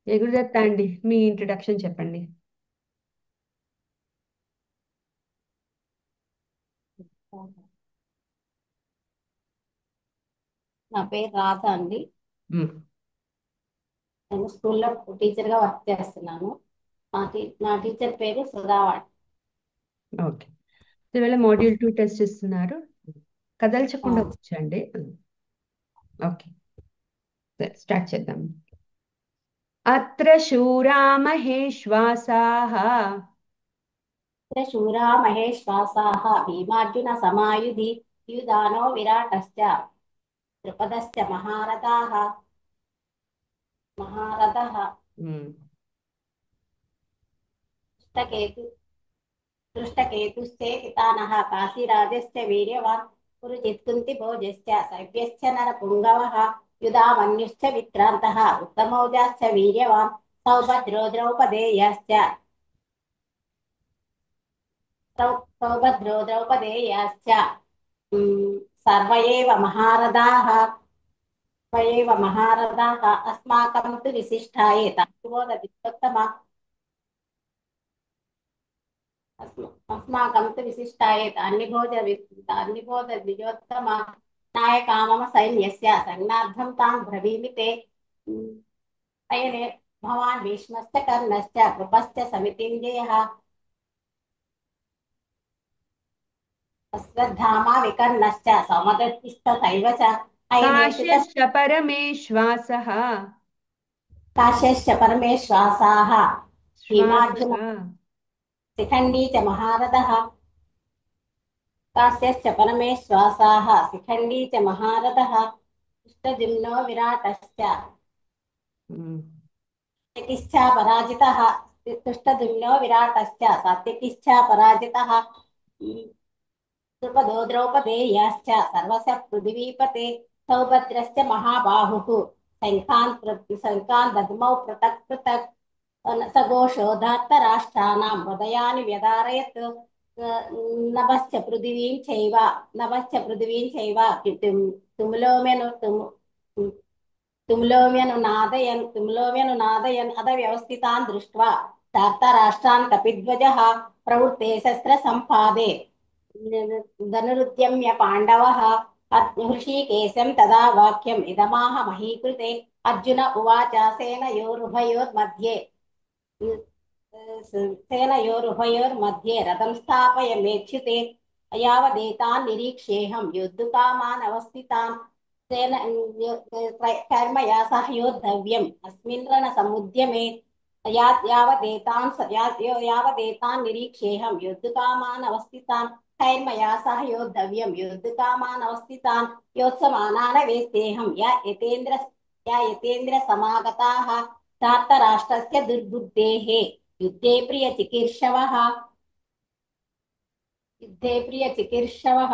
ఏ గురుదత్త అండి, మీ ఇంట్రొడక్షన్ చెప్పండి. నా పేరు రాధ అండి. మ్మ్. నేను స్కూల్లో టీచర్గా వర్క్ చేస్తున్నాను. నా టీచర్ పేరు సుధావాణి. ఓకే. ఇవాళ మాడ్యూల్ 2 టెస్ట్ ఇస్తున్నారు. కదల్చకుండా ఆ, వచ్చండి. ఓకే, స్టార్ట్ చేద్దాం. అత్ర శూరా మహేశ్వాసాః ఇత్ర శూరా మహేశ్వాసాः భీమార్జున సమాయుధి యుధానో విరాటశ్చ ద్రుపదశ్చ మహారథः మ్మ్. దృష్టకేతు దృష్టకేతుశ్చేకితానः కాశీరాజశ్చ వీర్యవాన్ పురుజిత్ కుంతిభోజశ్చ సవ్యశ్చ నరపుంగవः యుధామన్యుశ్చ విక్రాంతः ఉత్తమౌజాశ్చ వీర్యవాన్ సౌభద్రో ద్రౌపదేయశ్చ द्रौपदेयाश्च सर्व एव महारथाः अस्माकं तु विशिष्टाये अस्माकं तु विशिष्टाये तान्निबोध द्विजोत्तम नायका मम सैन्यस्य सन्नाद्धं तां ब्रवीमि ते अयने भवान् भीष्मश्च कर्णश्च कृपश्च समितिञ्जयः अश्वत्थामा विकर्णश्च सौमदत्तिस्तथैव च अयनेषु च काश्यश्च परमेश्वासः काश्यश्च परमेश्वासाः भीमार्जुन श्वासः शिखण्डी च महारथः काश्यश्च परमेश्वासाः शिखण्डी च महारथः कृष्णजिम्नो विराटश्च మ్మ్. सात्यकिश्च पराजितः कृष्णजिम्नो विराटश्च सात्यकिश्च पराजितः द्रुपदो द्रौपदेयाश्च सर्वस्य पृथिवीपते सौभद्रश्च महाबाहुः शङ्खान् दद्मौ पृथक् पृथक् सघोषोधात्तराष्ट्राणां हृदयानि व्यधारयत् नभश्च पृथिवीं चैव तुमुलोऽम्यनुनादयन् अधव्यवस्थितान् दृष्ट्वा धार्तराष्ट्रान् कपिध्वजः प्रवृत्ते शस्त्रसम्पादे धनुरुद्यम्य पाण्डवः हृषीकेशं तदा वाक्यम् इदमाह महीकृते अर्जुन उवाच सेनयोरुभयोर्मध्ये रथं स्थापयमेच्युते यावदेतान् निरीक्ष्येऽहं योद्धुकामान् अवस्थितान् तेन कर्मया सह योद्धव्यम् अस्मिन् रणसमुद्यमे यावदेतान् निरीक्ष्येऽहं योद्धुकामान् अवस्थितान् कैर्मया सह योद्धव्यं योद्धुकामान् अवस्थितान् योत्समानान् वेत्तेऽहं या यतेन्द्र समागताः धार्तराष्ट्रस्य दुर्बुद्धेः युद्धे प्रियचिकीर्षवः युद्धे प्रियचिकीर्षवः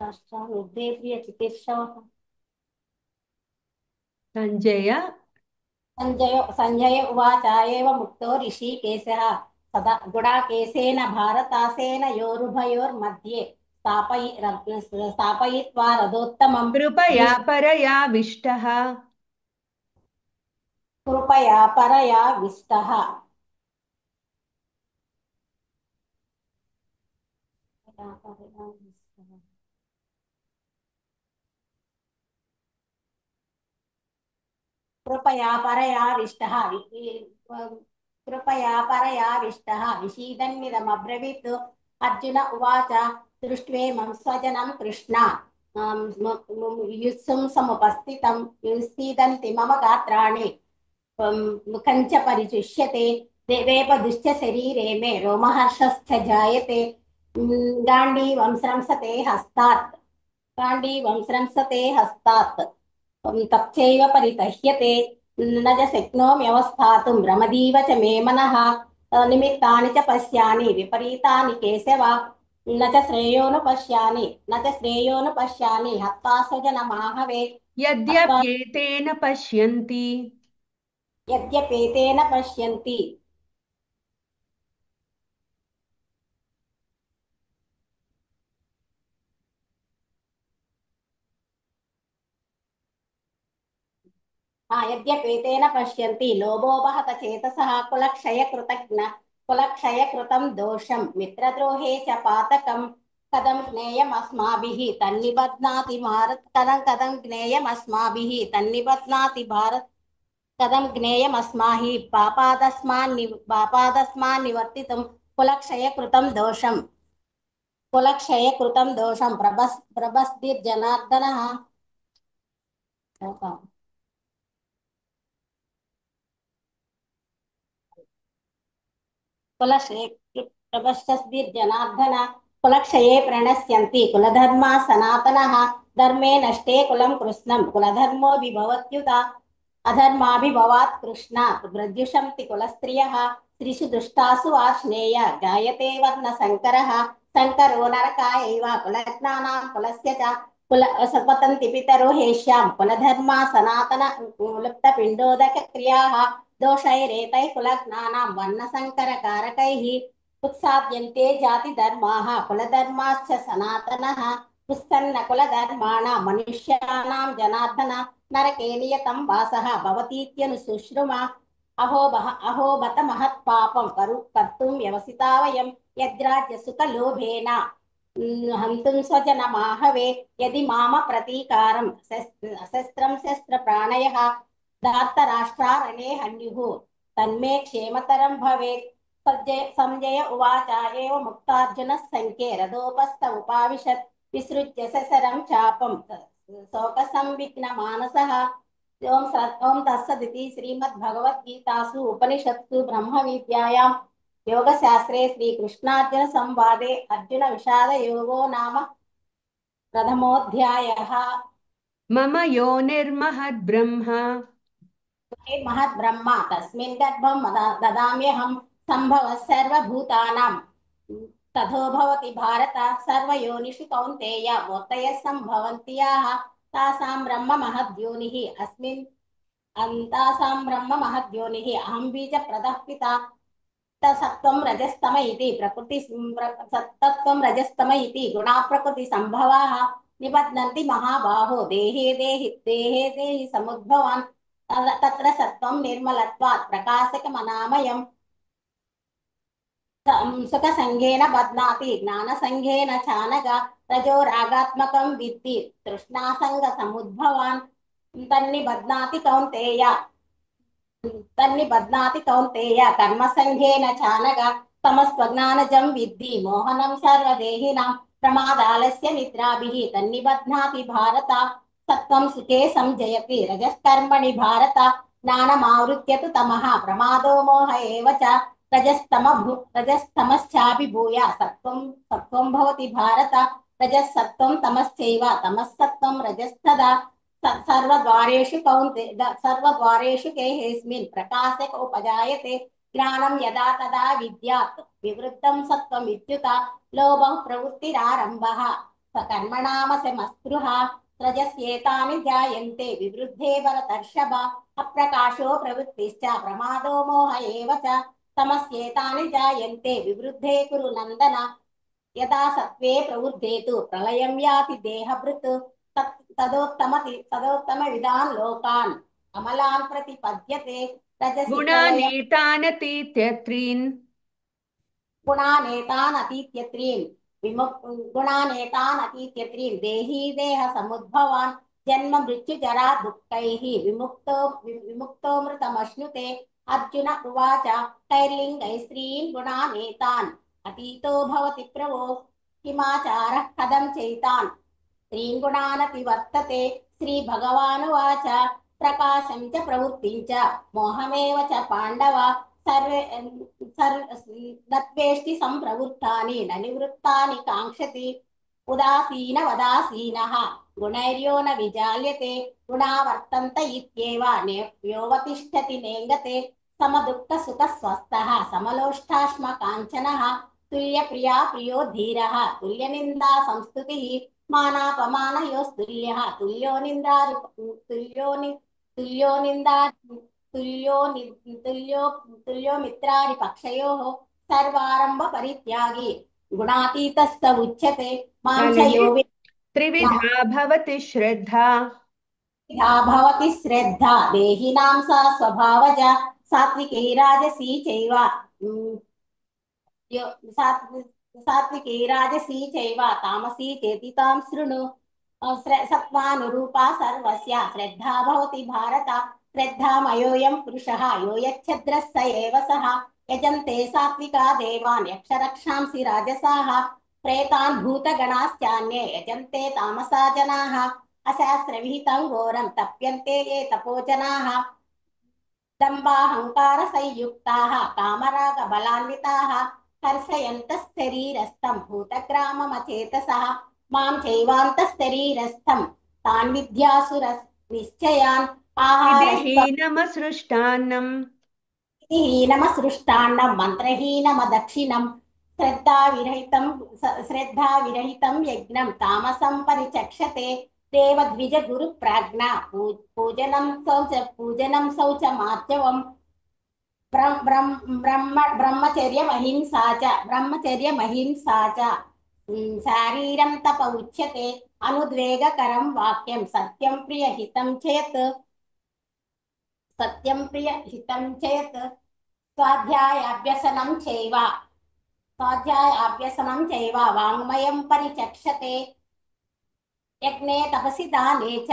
राष्ट्रान् युद्धे प्रियचिकीर्षवः संजय सञ्जय उवाच एव मुक्तो ऋषिकेशः सदा गुडाकेशेन भारतासेनयोरुभयोर्मध्ये स्थापयित्वा रथोत्तमम् कृपया परयाविष्टः कृपया परयाविष्टः कृपया परयाविष्टः विषीदन्निदमब्रवीत् अर्जुन उवाच दृष्ट्वेमं स्वजनं कृष्ण युत्सुं समुपस्थितं युत्सीदन्ति मम गात्राणि मुखं च परिचुष्यते देवेपदुश्च शरीरे मे रोमहर्षश्च जायते गाण्डीवं स्रंसते हस्तात् तच्चैव परितह्यते न च शक्नोम्यवस्थातुं रमदीव च मे मनः निमित्तानि च पश्यामि विपरीतानि केशव न च श्रेयोनुपश्यामि हत्वा स्वजनमाहवे हत्वा यद्यप्येतेन पश्यन्ति यद्यपेतेन पश्यन्ति यद्यपेतेन पश्यन्ति लोभोपहत चेतसः कुलक्षयकृतं दोषं मित्रद्रोहे च पातकं कथं ज्ञेयमस्माभिः तन्निबध्नाति भारत कथं ज्ञेयमस्माभिः तन्निबध्नाति भारत कथं ज्ञेयमस्माभिः पापादस्मान् निवर्तितुं कुलक्षयकृतं दोषं प्रबस्धिर्जनार्दनः प्रबस्धिर्जनार्दन कुलक्षये प्रणश्यन्ति कुलधर्मा सनातनः धर्मे नष्टे कुलं कृष्णं कुलधर्मो विभवत्युत अधर्माभिभवात् कृष्ण प्रद्युषन्ति कुलस्त्रियः स्त्रीषु दुष्टासु आश्नेय जायते वर्णसङ्करः सङ्करो नरकायैव कुलज्ञानां कुलस्य च कुल सपतन्ति पितरो हेष्यां कुलधर्मा सनातन लुप्तपिण्डोदकक्रियाः दोषैरेतैः कुलज्ञानां वर्णसङ्करकारकैः उत्साद्यन्ते जातिधर्माः कुलधर्माश्च सनातनः उत्सन्न कुलधर्माणां मनुष्याणां जनार्दन नरके नियतं वासः भवतीत्यनुशुश्रुमा अहो बत महत्पापं कर्तुं व्यवसिता वयं यद्राज्यसुखलोभेन हन्तुं स्वजनमाहवे यदि माम प्रतीकारं शस्त्रं शस्त्रप्राणयः धार्तराष्ट्रारणे हन्युः तन्मे क्षेमतरं भवेत् संजय उवाच एव मुक्तार्जुनः सङ्ख्ये रथोपस्थ उपाविशत् विसृज्य ससरं चापं शोकसंविघ्नमानसः ओं तत्सदिति श्रीमद्भगवद्गीतासु उपनिषत्सु ब्रह्मविद्यायां योगशास्त्रे श्रीकृष्णार्जुनसंवादे अर्जुनविषादयोगो नाम प्रथमोऽध्यायः। मम योनिर्महद्ब्रह्म महद्ब्रह्म तस्मिन् गर्भं ददाम्यहं सम्भवः सर्वभूतानां तथो भवति भारत सर्वयोनिषु कौन्तेय मूर्तयः सम्भवन्ति याः तासां ब्रह्म महद्योनिः अस्मिन् अन्तासां ब्रह्म महद्योनिः अहं बीजप्रदः पिता सत्त्वं रजस्तम इति सत्तत्त्वं रजस्तम इति गुणा प्रकृतिसम्भवाः निबध्नन्ति महाबाहो देहे समुद्भवान् तत्र सत्त्वं निर्मलत्वात् प्रकाशकमनामयम् सुखसङ्गेन बध्नाति ज्ञानसङ्गेन चानग रजो रागात्मकं विद्धि तृष्णासङ्गसमुद्भवान् तन्निबध्नाति कौन्तेय कर्मसङ्गेन चानग तमस्त्वज्ञानजं विद्धि मोहनं सर्वदेहिनां प्रमादालस्य निद्राभिः तन्निबध्नाति भारत सत्त्वं सुखे संजयति रजस्कर्मणि भारत ज्ञानमावृत्य तु तमः प्रमादो मोह एव च रजस्तमश्चाभिभूय सत्त्वं भवति भारत रजः सत्त्वं तमश्चैव तमः सत्त्वं रजस्तदा सर्वद्वारेषु केहेऽस्मिन् प्रकाशकोपजायते ज्ञानं यदा तदा विद्यात् विवृद्धं सत्त्वमित्युत लोभः प्रवृत्तिरारम्भः सकर्मणामसमस्पृहा रजस्येतानि जायन्ते विवृद्धे भरतर्षभ अप्रकाशो प्रवृत्तिश्च प्रमादो मोह एव च तमस्येतानि जायन्ते विवृद्धे कुरु नन्दन यदा सत्त्वे प्रवृद्धे तु प्रलयं याति देहभृत् तदोत्तमविदान् लोकान् अमलान् प्रतिपद्यते रजसि प्रलयं गुणानेतानतीत्यत्रीन् गुणानेतानतीत्यत्रीन् देही देहसमुद्भवान् जन्म मृत्युजरा दुःखैः विमुक्तोऽमृतमश्नुते अर्जुन उवाच कैर्लिङ्गैः स्त्रीन् गुणानेतान् अतीतो भवति प्रभो किमाचारः कथं चैतान् स्त्रीन् गुणानतिवर्तते श्रीभगवानुवाच प्रकाशं च प्रवृत्तिं च मोहमेव च पाण्डव सर्वे नत्वेष्टि सम्प्रवृत्तानि न निवृत्तानि काङ्क्षति उदासीनवदासीनः गुणैर्यो न विजाल्यते गुणा वर्तन्त इत्येव योऽवतिष्ठति नेङ्गते समदुःखसुखस्वस्थः समलोष्ठाश्मकाञ्चनः तुल्यप्रिया प्रियो धीरः तुल्यनिन्दा संस्तुतिः मानापमानयोस्तुल्यः तुल्यो निन्दा तुल्यो मित्रारिपक्षयोः सर्वारम्भ परित्यागी गुणातीतः स उच्यते मां च कालने यो त्रिविधा भवति श्रद्धा या भवति श्रद्धा देहिनां सा स्वभावजा सात्विकी राजसी चैव यो सात्विकी राजसी चैव तामसी चेति तां शृणु सत्त्वानुरूपा सर्वस्य श्रद्धा भवति भारत श्रद्धामयोऽयं पुरुषः यो यच्छद्रः स एव सः यजन्ते सात्विका देवान् यक्षरक्षांसि राजसाः प्रेतान् भूतगणाश्चान्ये यजन्ते तामसा जनाः अशास्त्रविहितं घोरं तप्यन्ते ये तपो जनाः दम्बाहङ्कारसंयुक्ताः कामरागबलान्विताः कर्षयन्तः शरीरस्थं भूतग्राममचेतसः मां चैवान्तः तान् विद्यासुरनिश्चयान् आहारस्त्वं विधिहीनमसृष्टान्नम् हीनमसृष्टान्नं मन्त्रहीनमदक्षिणं श्रद्धाविरहितं यज्ञं तामसं परिचक्षते देवद्विज गुरुप्राज्ञा पूजनं शौचमार्जवम् ब्रह्मचर्यमहिंसा च शारीरं तप उच्यते अनुद्वेगकरं वाक्यं सत्यं प्रियहितं चेत् स्वाध्यायाभ्यसनं चैव वाङ्मयं परिचक्षते यज्ञे तपसि दाने च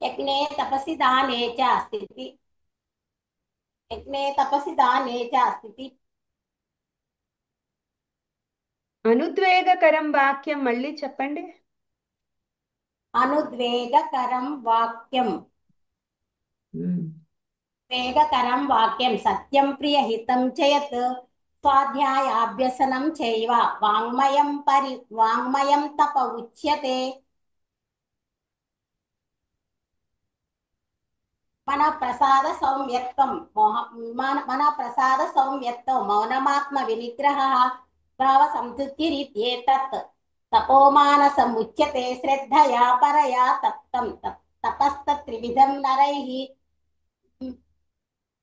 यज्ञे तपसि दाने च स्थिति यज्ञे तपसि दाने च स्थिति అనుద్వేగకరం వాక్యం మళ్ళీ చెప్పండి. अनुद्वेगकरं वाक्यं वेगकरं वाक्यं सत्यं प्रियहितं च यत् स्वाध्यायाभ्यसनं चैव वाङ्मयं तप उच्यते मनःप्रसाद सौम्यत्वं मौनमात्मविनिग्रहः भावसंतुतिरित्येतत् तपोमानसमुच्यते श्रद्धया परया तप्तं तपस्तत्त्रिविधं नरैः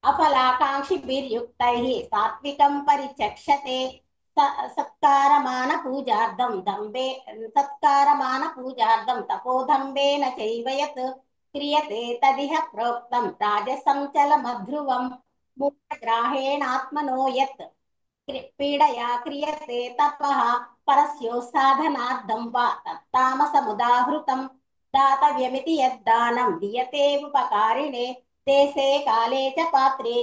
अफलाकाङ्क्षिभिर्युक्तैः सात्विकं परिचक्षते सत्कारमानपूजार्थं तपोदम्भेन चैव यत् क्रियते तदिह प्रोक्तं राजसं चलमध्रुवं मूढग्राहेणात्मनो यत् पीडया क्रियते तपः परस्योत्साधनार्थं वा तत्तामसमुदाहृतं दातव्यमिति यद्दानं दीयते उपकारिणे देशे काले च पात्रे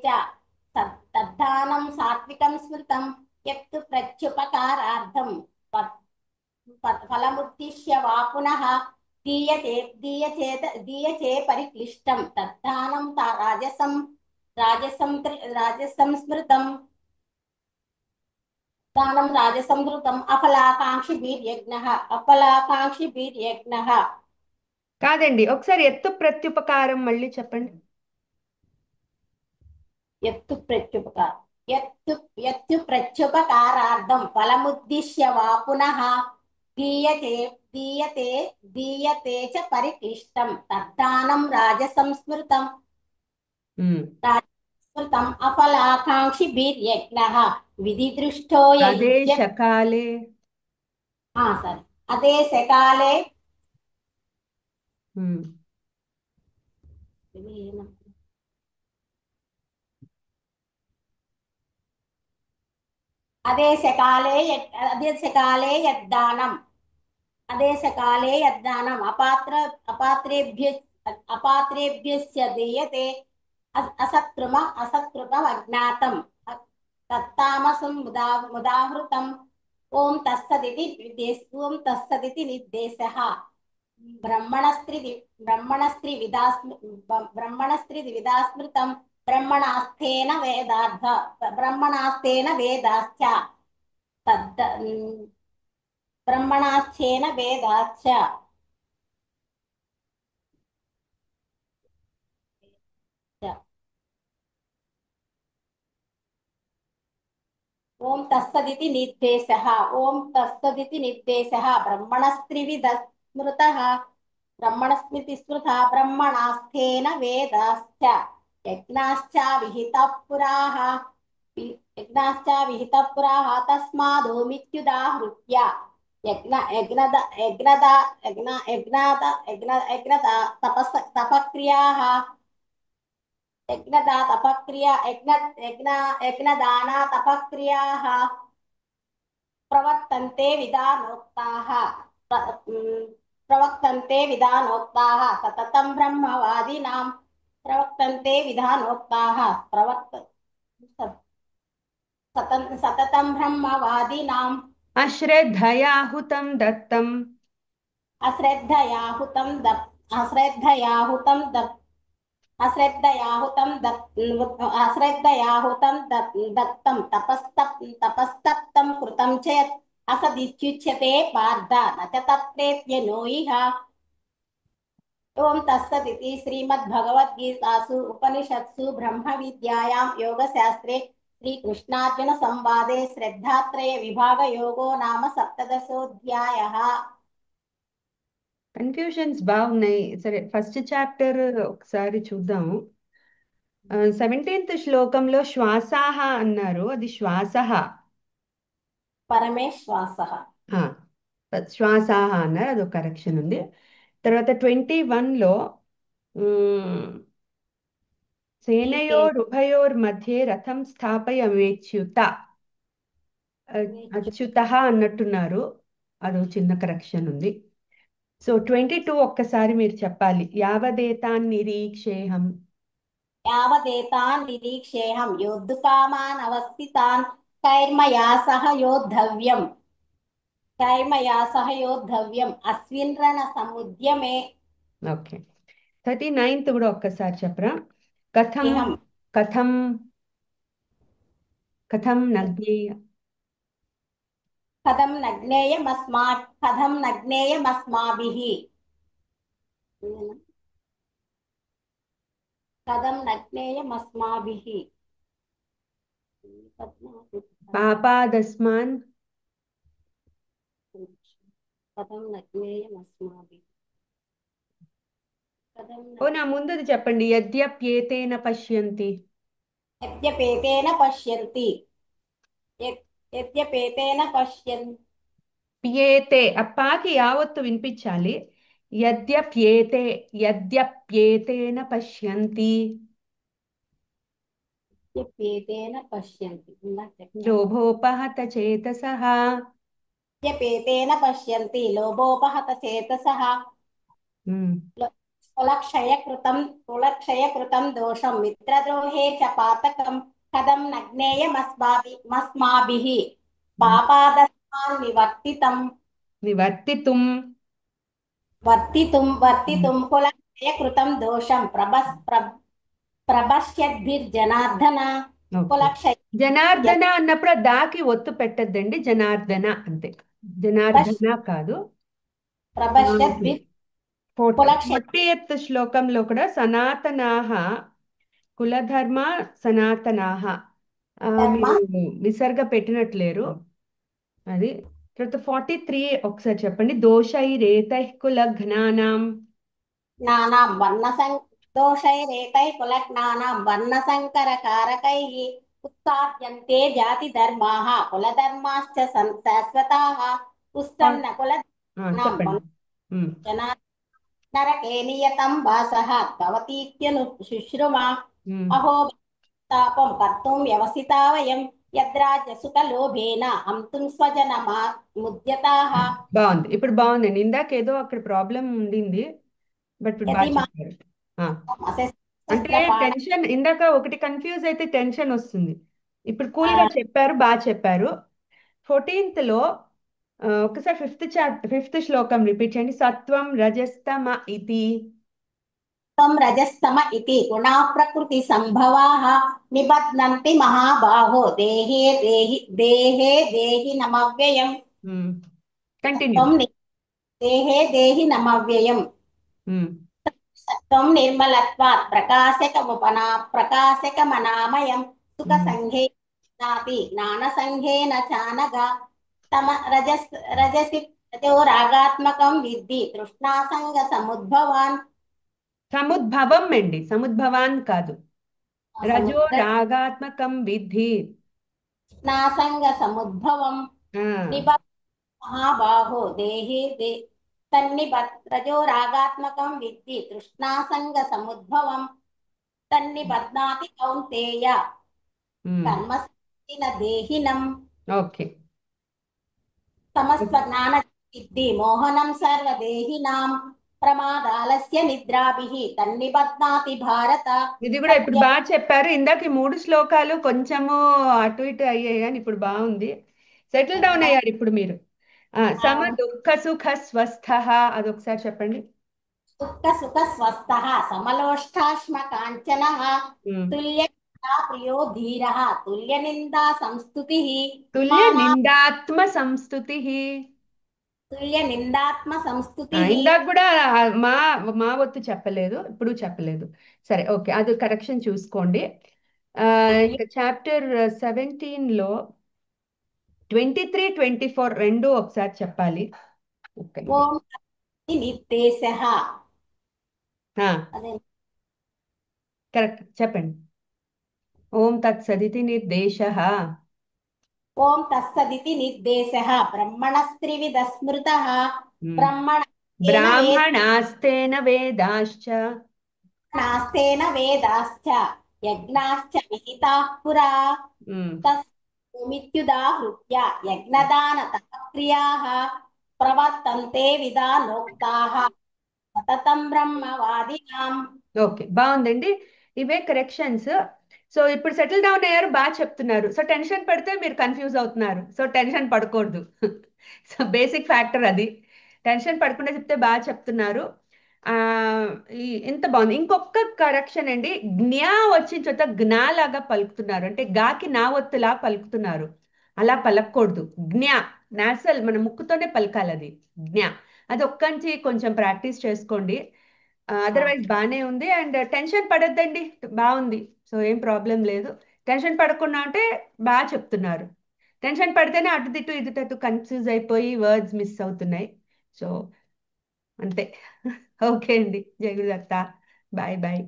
च तद्दानं सात्विकं स्मृतं यत्तु प्रत्युपकारार्थं फलमुद्दिश्य वा पुनः दीयते परिक्लिष्टं तद्दानं राजसं स्मृतं दानं राजसंहृतम् अफलाकाङ्क्षिभिर्यज्ञः కాదండి, ఒకసారి ఎత్తు ప్రత్యుపకారం మళ్ళీ చెప్పండి. यत्तु प्रत्युपकारार्थं फलमुद्दिश्य वा पुनः दीयते च परिक्लिष्टं तद्दानं राजसंस्मृतम् अफलाकाङ्क्षिभिर्यज्ञः विधिदृष्टो అదేశకాలే अदेशकाले अदेशकाले यद्दानम् अपात्रेभ्यश्च दीयते असत्कृतमज्ञातं तत्तामसं मुदाहृतम् ॐ तत्सदिति निर्देशः ब्रह्मणस्त्रिविधा स्मृतं ब्रह्मणास्थेन वेदाश्च ब्रह्मणास्थेन वेदाश्च ॐ तत्सदिति निर्देशः ब्रह्मणस्मृतिस्मृता ब्रह्मणास्थेन वेदाश्च यज्ञाश्च विहितः యజ్ఞాశ్చ విహిత పురాః తస్మాదోమిత్యుదాహృత్య యజ్ఞ యజ్ఞద యజ్ఞద యజ్ఞ యజ్ఞాద యజ్ఞద తపక్రియాః యజ్ఞదా తపక్రియ యజ్ఞదానా తపక్రియాః ప్రవర్తంతే విధానోక్తాః ప్రవర్తంతే విధానోక్తాః సతతం బ్రహ్మవాదినాం ప్రవర్తంతే విధానోక్తాః సతతం బ్రహ్మవాదినాం అశ్రద్ధయాహుతం దత్తం అశ్రద్ధయాహుతం అశ్రద్ధయాహుతం అశ్రద్ధయాహుతం దత్తం తపస్తప్తం కృతం చేత్ అసదిత్యుచ్యతే పార్థ నచ తత్ప్రేత్యనో ఇహ. ఓం తత్సదితి శ్రీమద్భగవద్గీతాసు ఉపనిషత్సు బ్రహ్మ విద్యాయాం యోగశాస్త్రే శ్రీకృష్ణార్జున సంవాదే శ్రద్ధాత్రయ విభాగ యోగో నామ సప్తదశోऽధ్యాయః. కన్ఫ్యూషన్స్ బాగున్నాయి. సరే, ఫస్ట్ చాప్టర్ ఒకసారి చూద్దాము. 17th శ్లోకంలో శ్వాసాహ అన్నారు, అది శ్వాసహ. పరమేశ్వాసః. ఆ, శ్వాసాహ అన్నారు, అదొక కరెక్షన్ ఉంది. తర్వాత 21లో సేనయోరుభయోర్मध्ये రథం స్థాపయమేచ్యుత, అచ్యుత అన్నట్టున్నారు, అదో చిన్న కరెక్షన్ ఉంది. సో 22 ఒక్కసారి మీరు చెప్పాలి. యావదేతాన్ నిరీక్షేహం యావదేతాన్ నిరీక్షేహం యోద్ధుకామాన్ అవస్థితాన్ కైర్మయా సహ యోద్ధవ్యం అస్మిన్ రణ సముద్యమే. ఓకే. 39th కూడా ఒక్కసారి చెప్పరా. కథం ఏహం కథం కథం నజ్ఞేయ కథం నజ్ఞేయమస్మాభిః కథం నజ్ఞేయమస్మాభిః పాపాదస్మాన్. కథం నజ్ఞేయమస్మాభిః ఓ, నా ముందుది చెప్పండి. యద్యప్యేతేన పశ్యంతి. యద్యపేతేన పశ్యంతి యద్యపేతేన పశ్యన్ ప్యేతే, అప్పాకి యావత్తు వినిపించాలి. యద్యప్యేతేన పశ్యంతి. యద్యపేతేన పశ్యంతి లోభోపహత చేతసః. యద్యపేతేన పశ్యంతి లోభోపహత చేతసః ఉమ్, కులక్షయకృతం దోషం మిత్రద్రోహే చ పాతకం కథం నజ్ఞేయమస్మాభిః పాపాదస్మాన్ నివర్తితుం. వర్తితుం కులక్షయకృతం దోషం ప్రభశ్యద్భిర్జనార్దన. ఓకే. కులక్షయ జనార్దన అన్నప్పుడు దాకి ఒత్తు పెట్టద్దండి, జనార్దన అంతే, జనార్దన కాదు. ప్రభశ్యద్భిర్ కులక్షయ 40th శ్లోకంలో కూడా సనాతనాహ కులధర్మ సనాతనాహ, ధర్మ మీరు విసర్గ పెట్టినట్లేరు అది. తర్వాత 43 ఒకసారి చెప్పండి. దోషైరేతైః కులఘ్నానాం. దోషైరేతైః కులజ్ఞానాం వర్ణసంకరకారకైః ఉత్సాద్యంతే జాతిధర్మాः కులధర్మాశ్చ శాశ్వతాः ఉత్సన్న కులధర్మాణాం చెప్పండి. జనా నరకే నియతం వాసః భవతీత్యను శుశ్రుమా అహో తాపం కర్తుం వ్యవసితా వయం యద్రాజ్యసుఖలోభేన హంతుం స్వజనమా ముద్యతాః. బాగుంది, ఇప్పుడు బాగుందండి. ఇందాక ఏదో అక్కడ ప్రాబ్లం ఉండింది, బట్ ఇప్పుడు బాగా చెప్పారు. అంటే టెన్షన్, ఇందాక ఒకటి కన్ఫ్యూజ్ అయితే టెన్షన్ వస్తుంది. ఇప్పుడు కూల్ గా చెప్పారు, బాగా చెప్పారు. 14th లో ఒకసారి ఫిఫ్త్ శ్లోకం రిపీట్ చేయండి. సత్వం రజస్తమ ఇతి. రజస్తమ ఇతి గుణా ప్రకృతి సంభవాః నిబధ్నంతి మహాబాహో దేహే నమవ్యయం. కంటిన్యూ. దేహి నమవ్యయం. సత్వం నిర్మలత్వాత్ ప్రకాశకమనామయం సుఖ సంఘే నాతి జ్ఞాన సంఘేన చానగా తమ రజసి రజో రాగాత్మకం విద్ధి తృష్ణాసంగ సముద్భవాన్. సముద్భవం అండి, సముద్భవాన్ కాదు. రజో రాగాత్మకం విద్ధి. నాసంగ సముద్భవం ఆ, నిబద్ధ మహాబాహో దేహే తన్నిబద్ధ రాగాత్మకం విద్ధి తృష్ణాసంగ సముద్భవం తన్నిబధ్నాతి కౌంతేయ ఉమ్, కర్మసిన దేహినం ఓకే. సమస్త జ్ఞాన సిద్ధి మోహనం సర్వదేహినాం ప్రమాదాలస్య నిద్రాభిః తన్నిబధ్నాతి భారత ఇది కూడా ఇప్పుడు సత్యం బాగా చెప్పారు. ఇందాక ఈ 3 శ్లోకాలు కొంచెము అటు ఇటు అయ్యాయి కానీ ఇప్పుడు బాగుంది. సెటిల్ డౌన్ అయ్యారు ఇప్పుడు మీరు. సమ దుఃఖ సుఖ స్వస్థ, అదొకసారి చెప్పండి. దుఃఖ సుఖ స్వస్థః సమలోష్టాశ్మ కాంచనః ఉమ్. తుల్య ప్రియో ధీరః తుల్య నిందా సంస్తుతిః తుల్య మానా నిందాత్మ సంస్తుతి. తుల్య నిందాత్మ సంస్తుతిః ఇందాక కూడా మా మా ఒత్తు చెప్పలేదు, ఇప్పుడు చెప్పలేదు. సరే, ఓకే, అది కరెక్షన్ చూసుకోండి. తుల్య ఇంకా చాప్టర్ 17లో 23, 24 రెండు ఒకసారి చెప్పాలి. ఒక్క ఓం నిమిషం. నిర్దేశః ఆ, అదే కరెక్ట్ చెప్పండి. ఓం తత్సదితి నిర్దేశः. ఓం తస్సదితి నిర్దేశः బ్రహ్మణస్త్రివిధ స్మృతः ఉమ్. బ్రహ్మణేన బ్రాహ్మణాస్తేన వేదాశ్చ. వేదాస్తేన వేదాశ్చ యజ్ఞాశ్చ విహితాః పురా ఉమ్. తస్మిత్యుదాహృత్య యజ్ఞదాన తపక్రియాः ప్రవర్తంతే విధానోక్తాः సతతం బ్రహ్మవాదినాం ఓకే, బాగుందండి. ఇవే కరెక్షన్స్. సో ఇప్పుడు సెటిల్ డౌన్ అయ్యారు, బాగా చెప్తున్నారు. సో టెన్షన్ పడితే మీరు కన్ఫ్యూజ్ అవుతున్నారు. సో టెన్షన్ పడకూడదు. సో బేసిక్ ఫ్యాక్టర్ అది. టెన్షన్ పడకుండా చెప్తే బాగా చెప్తున్నారు. ఆ ఇంత బాగుంది. ఇంకొక కరెక్షన్ అండి. జ్ఞా వచ్చిన చోట జ్ఞా లాగా పలుకుతున్నారు, అంటే గాకి నా ఒత్తులా పలుకుతున్నారు. అలా పలకూడదు. జ్ఞా నాసల్ మన ముక్కుతోనే పలకాలి అది. జ్ఞా. అది ఒక్కంచి కొంచెం ప్రాక్టీస్ చేసుకోండి. అదర్వైజ్ బాగానే ఉంది. అండ్ టెన్షన్ పడొద్దండి, బాగుంది. సో ఏం ప్రాబ్లం లేదు. టెన్షన్ పడకుండా అంటే బాగా చెప్తున్నారు. టెన్షన్ పడితేనే అటు తిట్టు ఇటు తట్టు కన్ఫ్యూజ్ అయిపోయి వర్డ్స్ మిస్ అవుతున్నాయి. సో అంతే. ఓకే అండి, జయ గురుదత్త. Bye bye.